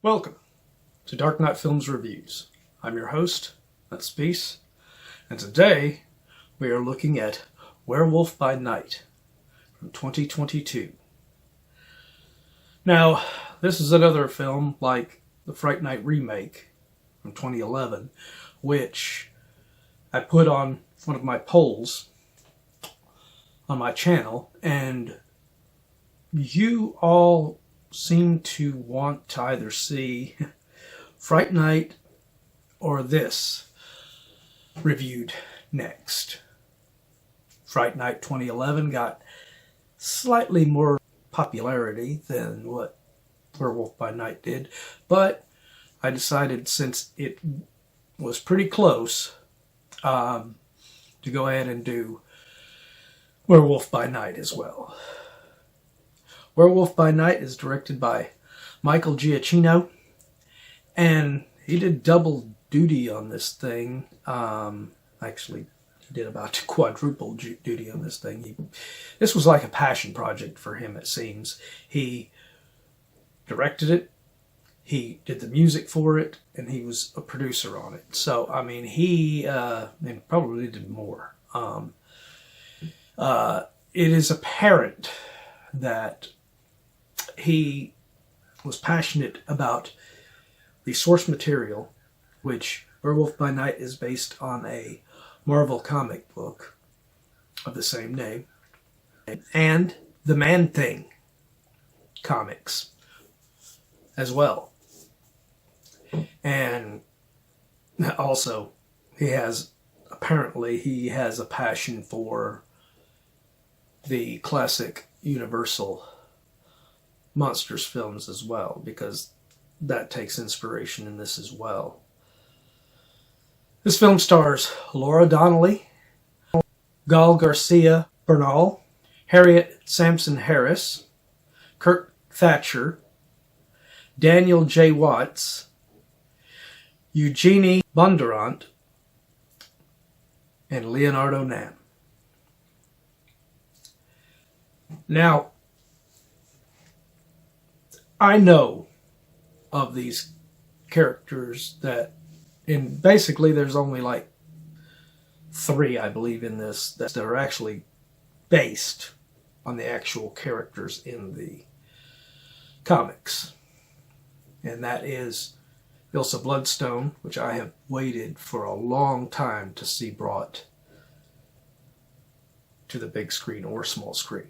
Welcome to Dark Knight Films Reviews. I'm your host, that's Spease, and today we are looking at Werewolf by Night from 2022. Now, this is another film like the Fright Night remake from 2011, which I put on one of my polls on my channel, and you all seem to want to either see Fright Night or this reviewed next. Fright Night 2011 got slightly more popularity than what Werewolf by Night did, but I decided since it was pretty close to go ahead and do Werewolf by Night as well. Werewolf by Night is directed by Michael Giacchino, and he did double duty on this thing. Actually, he did about quadruple duty on this thing. This was like a passion project for him, it seems. He directed it, he did the music for it, and he was a producer on it. So, I mean, he probably did more. It is apparent that he was passionate about the source material, which Werewolf by Night is based on a Marvel comic book of the same name, and the Man-Thing comics as well. And also, he has a passion for the classic Universal Monsters films as well, because that takes inspiration in this as well. This film stars Laura Donnelly, Gael Garcia Bernal, Harriet Sansom Harris, Kirk Thatcher, Daniel J. Watts, Eugenie Bondurant, and Leonardo Nam. Now, I know of these characters and basically there's only like 3, I believe, in this that are actually based on the actual characters in the comics. And that is Ilsa Bloodstone, which I have waited for a long time to see brought to the big screen or small screen.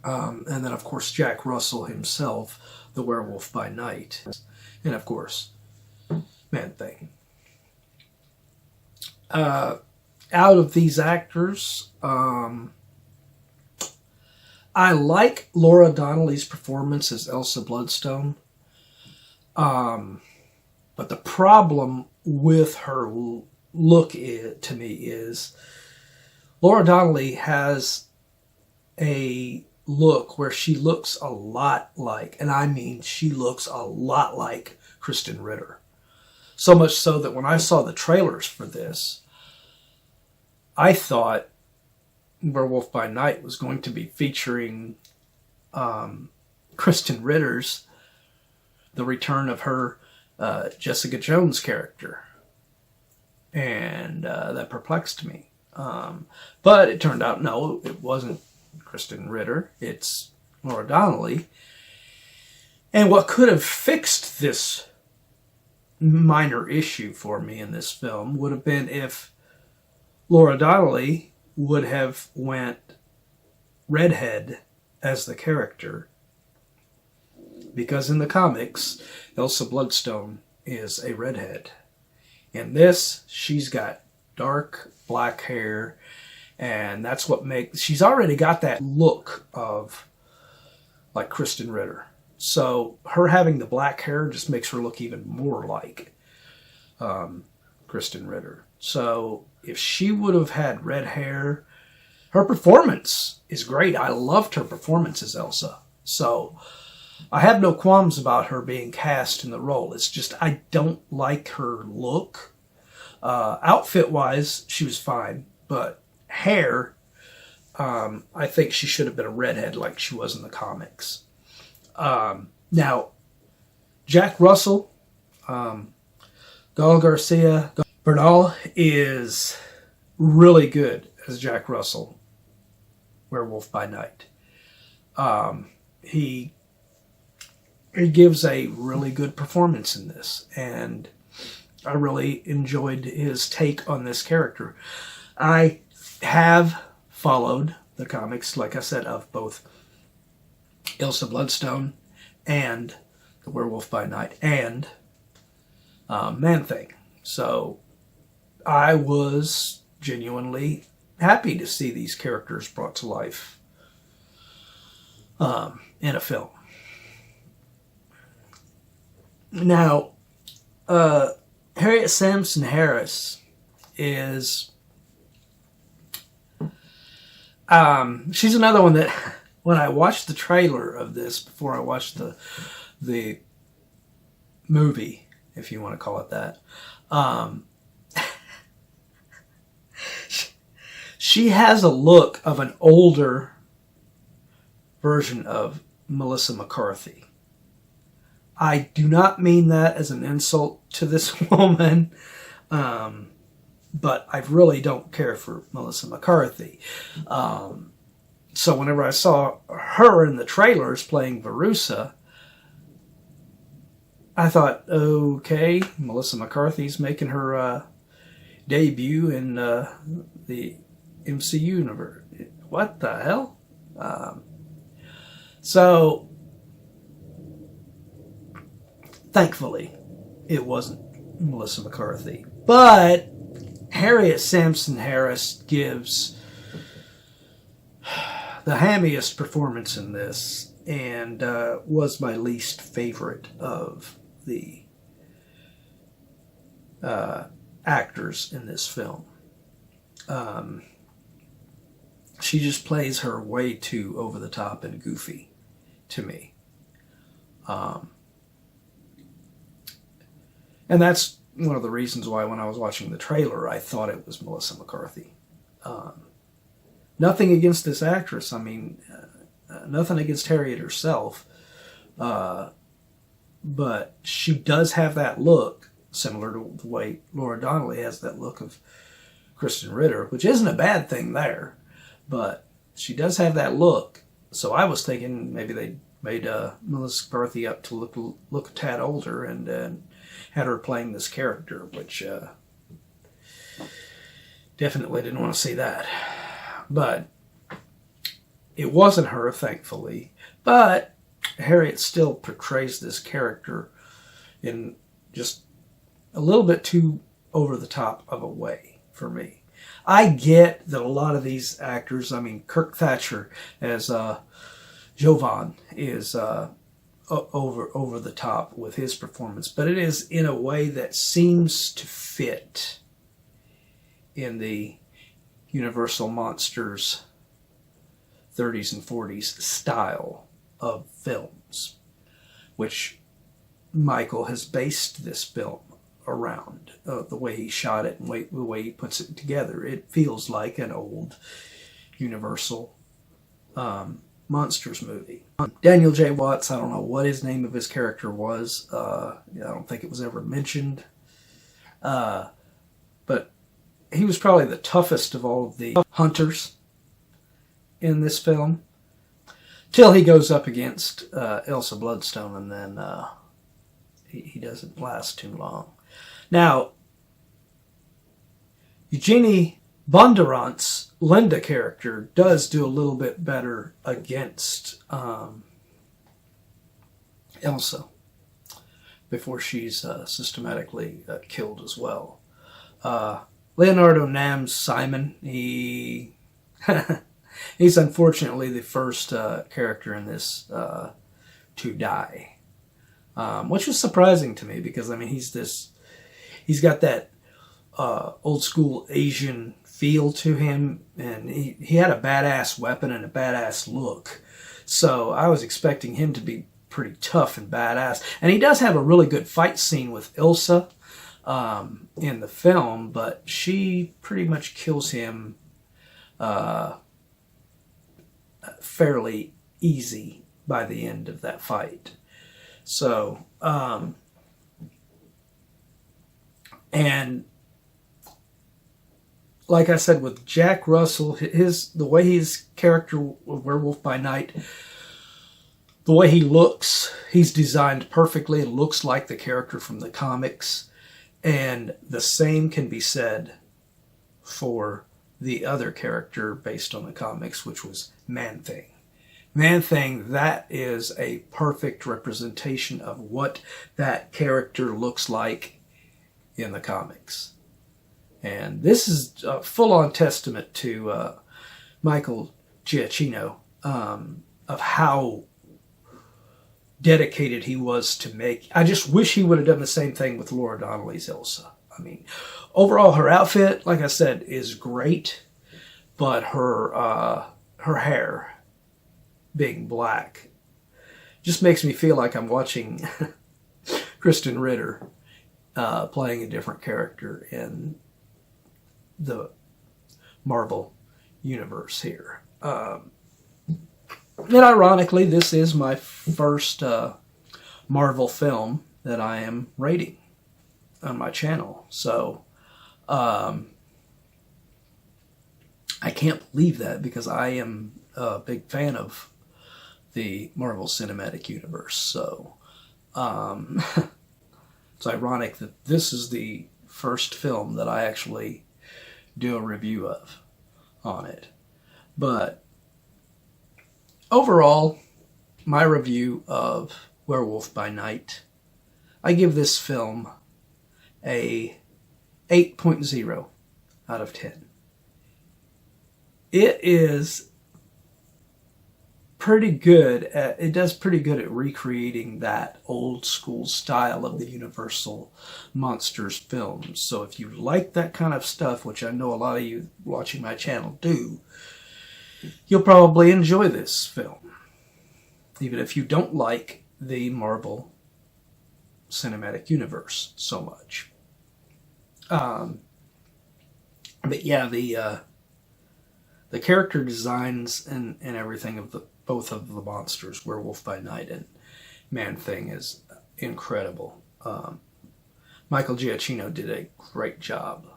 And then, of course, Jack Russell himself, the Werewolf by Night. And, of course, Man-Thing. Out of these actors, I like Laura Donnelly's performance as Ilsa Bloodstone. But the problem with her look to me is Laura Donnelly has a look where she looks a lot like, and I mean she looks a lot like, Krysten Ritter. So much so that when I saw the trailers for this, I thought Werewolf by Night was going to be featuring Krysten Ritter's the return of her Jessica Jones character. And that perplexed me. But it turned out, no, it wasn't Krysten Ritter. It's Laura Donnelly. And what could have fixed this minor issue for me in this film would have been if Laura Donnelly would have went redhead as the character. Because in the comics, Ilsa Bloodstone is a redhead. In this, she's got dark black hair, and that's what makes... She's already got that look of like Krysten Ritter. So her having the black hair just makes her look even more like Krysten Ritter. So if she would have had red hair, her performance is great. I loved her performance as Ilsa. So I have no qualms about her being cast in the role. It's just I don't like her look. Outfit-wise, she was fine, but hair, I think she should have been a redhead like she was in the comics. Now, Jack Russell, Gael Garcia, Bernal is really good as Jack Russell, Werewolf by Night. He gives a really good performance in this, and I really enjoyed his take on this character. I have followed the comics, like I said, of both Ilsa Bloodstone and the Werewolf by Night and Man-Thing. So I was genuinely happy to see these characters brought to life in a film. Now, Harriet Sansom Harris is she's another one that when I watched the trailer of this before I watched the movie, if you want to call it that, she has a look of an older version of Melissa McCarthy. I do not mean that as an insult to this woman, but I really don't care for Melissa McCarthy. So whenever I saw her in the trailers playing Verussa, I thought, okay, Melissa McCarthy's making her debut in the MCU universe. What the hell? So, thankfully, it wasn't Melissa McCarthy. But Harriet Sansom Harris gives the hammiest performance in this, and was my least favorite of the actors in this film. She just plays her way too over the top and goofy to me. And that's one of the reasons why when I was watching the trailer, I thought it was Melissa McCarthy. Nothing against this actress. I mean, nothing against Harriet herself. But she does have that look, similar to the way Laura Donnelly has that look of Kristen Ritter, which isn't a bad thing there. But she does have that look. So I was thinking maybe they made Melissa McCarthy up to look a tad older and had her playing this character, which definitely didn't want to see that. But it wasn't her, thankfully. But Harriet still portrays this character in just a little bit too over the top of a way for me. I get that a lot of these actors, I mean, Kirk Thatcher as Jovan is over the top with his performance, but it is in a way that seems to fit in the Universal Monsters 30s and 40s style of films, which Michael has based this film around. The way he shot it and the way he puts it together, it feels like an old Universal Monsters movie. Daniel J. Watts, I don't know what his name of his character was. I don't think it was ever mentioned. But he was probably the toughest of all of the hunters in this film. Till he goes up against Ilsa Bloodstone, and then he doesn't last too long. Now, Eugenie Bondurant's Linda character does do a little bit better against Ilsa before she's systematically killed as well. Leonardo Nam's Simon, he's unfortunately the first character in this to die, which was surprising to me because I mean he's got that old school Asian feel to him, and he had a badass weapon and a badass look, so I was expecting him to be pretty tough and badass. And he does have a really good fight scene with Ilsa in the film, but she pretty much kills him fairly easy by the end of that fight. So And like I said, with Jack Russell, the way his character of Werewolf by Night, the way he looks, he's designed perfectly. It looks like the character from the comics. And the same can be said for the other character based on the comics, which was Man-Thing. Man-Thing, that is a perfect representation of what that character looks like in the comics. And this is a full-on testament to Michael Giacchino, of how dedicated he was to make. I just wish he would have done the same thing with Laura Donnelly's Elsa. I mean, overall, her outfit, like I said, is great, but her hair being black just makes me feel like I'm watching Kristen Ritter playing a different character in the Marvel universe here. And ironically, this is my first Marvel film that I am rating on my channel. So I can't believe that, because I am a big fan of the Marvel Cinematic Universe. So it's ironic that this is the first film that I actually do a review of on it. But overall, my review of Werewolf by Night, I give this film a 8.0 out of 10. It is pretty good it does pretty good at recreating that old school style of the Universal Monsters films. So if you like that kind of stuff, which I know a lot of you watching my channel do, you'll probably enjoy this film, even if you don't like the Marvel Cinematic Universe so much. But yeah, the character designs and everything of both of the monsters, Werewolf by Night and Man-Thing, is incredible. Michael Giacchino did a great job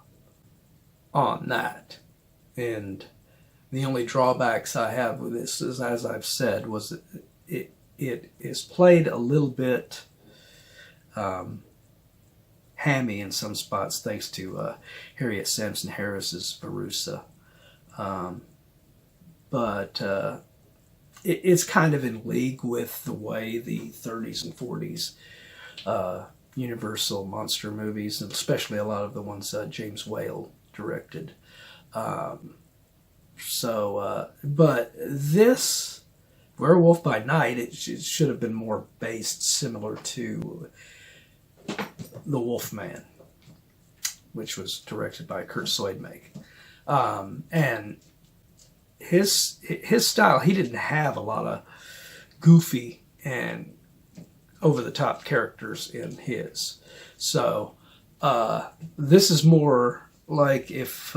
on that. And the only drawbacks I have with this is, as I've said, was it is played a little bit hammy in some spots, thanks to Harriet Sampson Harris's Veruca. But it's kind of in league with the way the 30s and 40s Universal monster movies, and especially a lot of the ones James Whale directed. But this Werewolf by Night, it should have been more based similar to The Wolfman, which was directed by Kurt Soidmake. And his style, he didn't have a lot of goofy and over-the-top characters in his. So this is more like if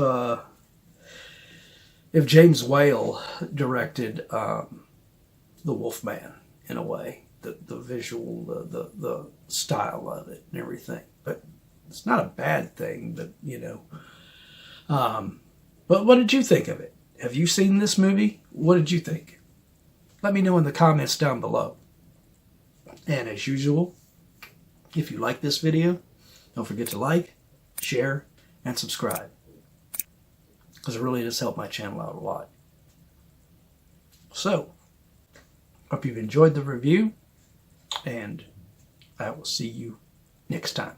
James Whale directed The Wolfman, in a way. The visual, the style of it and everything. But it's not a bad thing, but, you know. But what did you think of it? Have you seen this movie? What did you think? Let me know in the comments down below. And as usual, if you like this video, don't forget to like, share, and subscribe, because it really does help my channel out a lot. So, hope you've enjoyed the review, and I will see you next time.